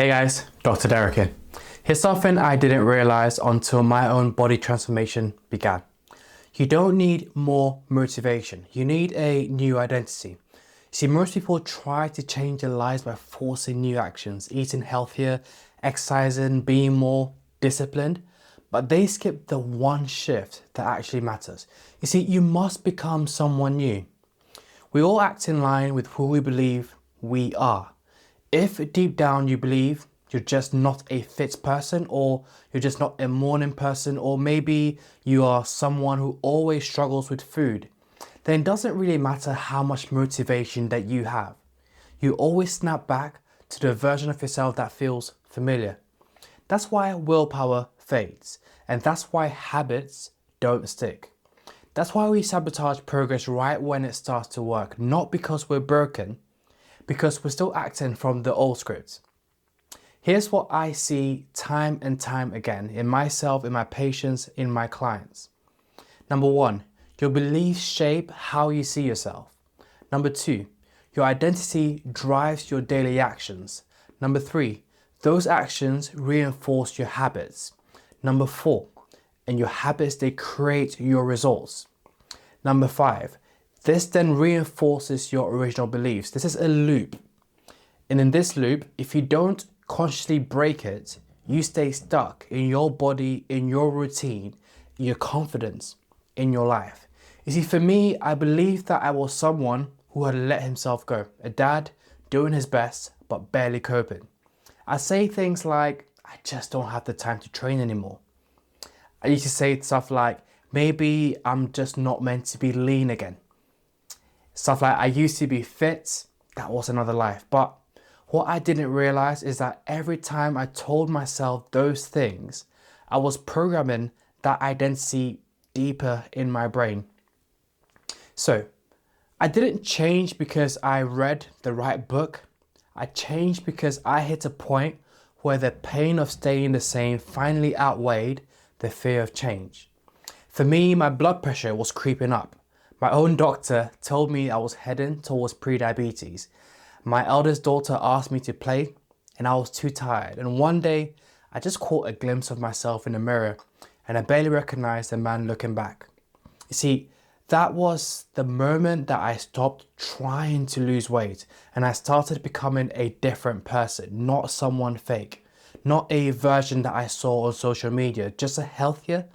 Hey guys, Dr. Derek here. Here's something I didn't realize until my own body transformation began. You don't need more motivation, you need a new identity. See, most people try to change their lives by forcing new actions, eating healthier, exercising, being more disciplined, but they skip the one shift that actually matters. You see, you must become someone new. We all act in line with who we believe we are. If deep down you believe you're just not a fit person, or you're just not a morning person, or maybe you are someone who always struggles with food, then it doesn't really matter how much motivation that you have. You always snap back to the version of yourself that feels familiar. That's why willpower fades, and that's why habits don't stick. That's why we sabotage progress right when it starts to work, not because we're broken, because we're still acting from the old script. Here's what I see time and time again in myself, in my patients, in my clients. Number one, your beliefs shape how you see yourself. Number two, your identity drives your daily actions. Number three, those actions reinforce your habits. Number four, and your habits, they create your results. Number five, this then reinforces your original beliefs. This is a loop. And in this loop, if you don't consciously break it, you stay stuck in your body, in your routine, in your confidence, in your life. You see, for me, I believe that I was someone who had let himself go. A dad doing his best, but barely coping. I say things like, I just don't have the time to train anymore. I used to say stuff like, maybe I'm just not meant to be lean again. Stuff like, I used to be fit, that was another life. But what I didn't realize is that every time I told myself those things, I was programming that identity deeper in my brain. So I didn't change because I read the right book. I changed because I hit a point where the pain of staying the same finally outweighed the fear of change. For me, my blood pressure was creeping up. My own doctor told me I was heading towards pre-diabetes. My eldest daughter asked me to play and I was too tired. And one day I just caught a glimpse of myself in the mirror and I barely recognized the man looking back. You see, that was the moment that I stopped trying to lose weight and I started becoming a different person, not someone fake, not a version that I saw on social media, just a healthier,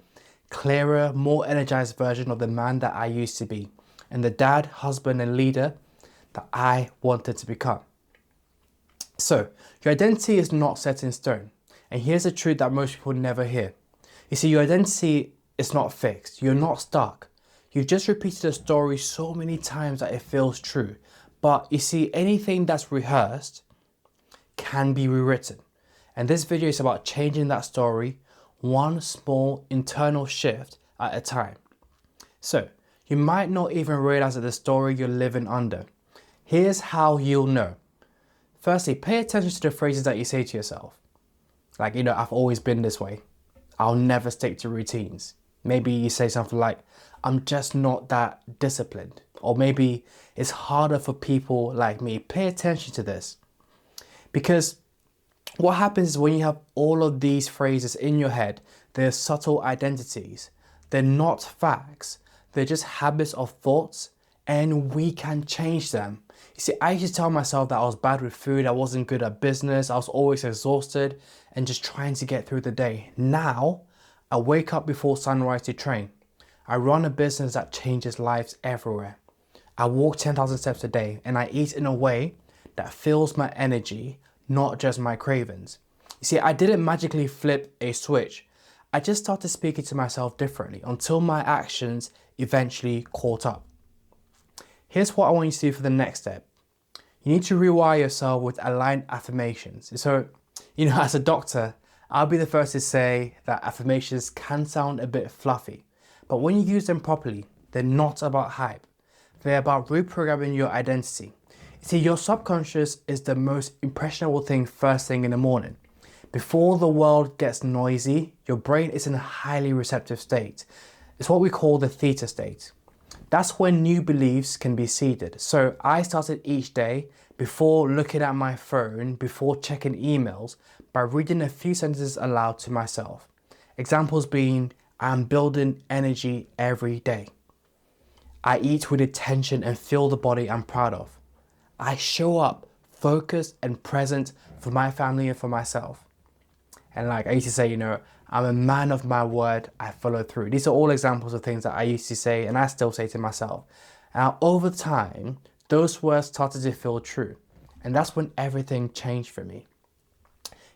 clearer, more energized version of the man that I used to be and the dad, husband and leader that I wanted to become. So your identity is not set in stone. And here's a truth that most people never hear. You see, your identity is not fixed. You're not stuck. You've just repeated a story so many times that it feels true. But you see, anything that's rehearsed can be rewritten. And this video is about changing that story one small internal shift at a time. So you might not even realize that the story you're living under. Here's how you'll know. Firstly, pay attention to the phrases that you say to yourself. Like, I've always been this way. I'll never stick to routines. Maybe you say something like, I'm just not that disciplined. Or maybe it's harder for people like me. Pay attention to this. Because what happens is when you have all of these phrases in your head, they're subtle identities. They're not facts. They're just habits of thoughts, and we can change them. You see, I used to tell myself that I was bad with food, I wasn't good at business, I was always exhausted and just trying to get through the day. Now, I wake up before sunrise to train. I run a business that changes lives everywhere. I walk 10,000 steps a day and I eat in a way that fills my energy, not just my cravings. You see, I didn't magically flip a switch. I just started speaking to myself differently until my actions eventually caught up. Here's what I want you to do for the next step. You need to rewire yourself with aligned affirmations. So, as a doctor, I'll be the first to say that affirmations can sound a bit fluffy, but when you use them properly, they're not about hype. They're about reprogramming your identity. You see, your subconscious is the most impressionable thing first thing in the morning. Before the world gets noisy, your brain is in a highly receptive state. It's what we call the theta state. That's when new beliefs can be seeded. So I started each day before looking at my phone, before checking emails, by reading a few sentences aloud to myself. Examples being, I'm building energy every day. I eat with intention and feel the body I'm proud of. I show up focused and present for my family and for myself. And like I used to say, I'm a man of my word, I follow through. These are all examples of things that I used to say and I still say to myself. Now, over time, those words started to feel true. And that's when everything changed for me.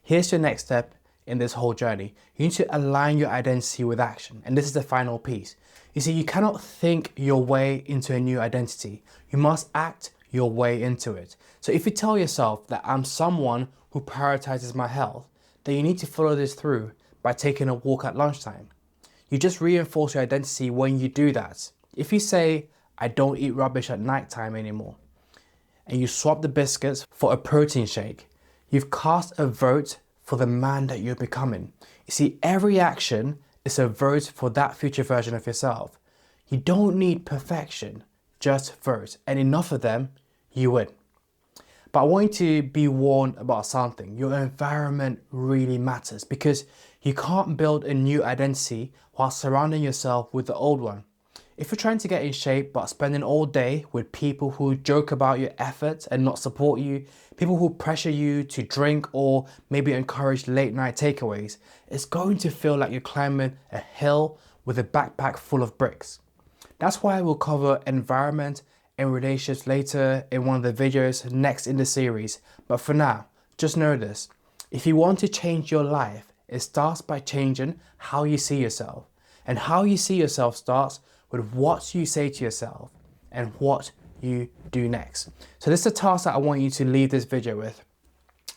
Here's your next step in this whole journey. You need to align your identity with action. And this is the final piece. You see, you cannot think your way into a new identity. You must act your way into it. So if you tell yourself that I'm someone who prioritizes my health, then you need to follow this through by taking a walk at lunchtime. You just reinforce your identity when you do that. If you say, I don't eat rubbish at nighttime anymore, and you swap the biscuits for a protein shake, you've cast a vote for the man that you're becoming. You see, every action is a vote for that future version of yourself. You don't need perfection, just vote, and enough of them, you win. But I want you to be warned about something. Your environment really matters because you can't build a new identity while surrounding yourself with the old one. If you're trying to get in shape but spending all day with people who joke about your efforts and not support you, people who pressure you to drink or maybe encourage late night takeaways, it's going to feel like you're climbing a hill with a backpack full of bricks. That's why we'll cover environment and relationships later in one of the videos next in the series. But for now, just know this. If you want to change your life, it starts by changing how you see yourself. And how you see yourself starts with what you say to yourself and what you do next. So this is the task that I want you to leave this video with.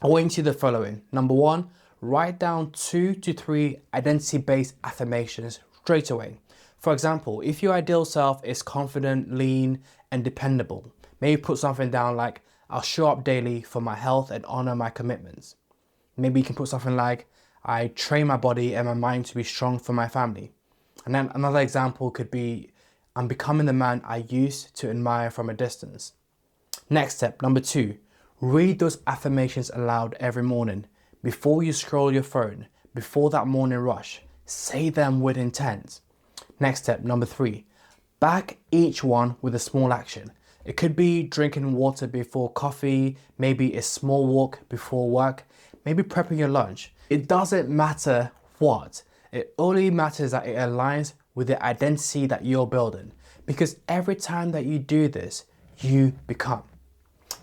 I want you to do the following. Number 1, write down 2 to 3 identity-based affirmations straight away. For example, if your ideal self is confident, lean, and dependable, maybe put something down like, I'll show up daily for my health and honor my commitments. Maybe you can put something like, I train my body and my mind to be strong for my family. And then another example could be, I'm becoming the man I used to admire from a distance. Next step, number 2, read those affirmations aloud every morning. Before you scroll your phone, before that morning rush, say them with intent. Next step, number 3, back each one with a small action. It could be drinking water before coffee, maybe a small walk before work, maybe prepping your lunch. It doesn't matter what. It only matters that it aligns with the identity that you're building. Because every time that you do this, you become.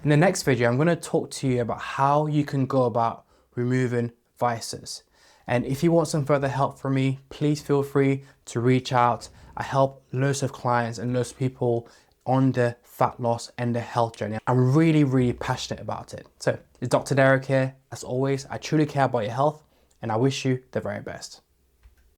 In the next video, I'm going to talk to you about how you can go about removing vices. And if you want some further help from me, please feel free to reach out. I help loads of clients and loads of people on the fat loss and the health journey. I'm really, really passionate about it. So it's Dr. Derek here. As always, I truly care about your health and I wish you the very best.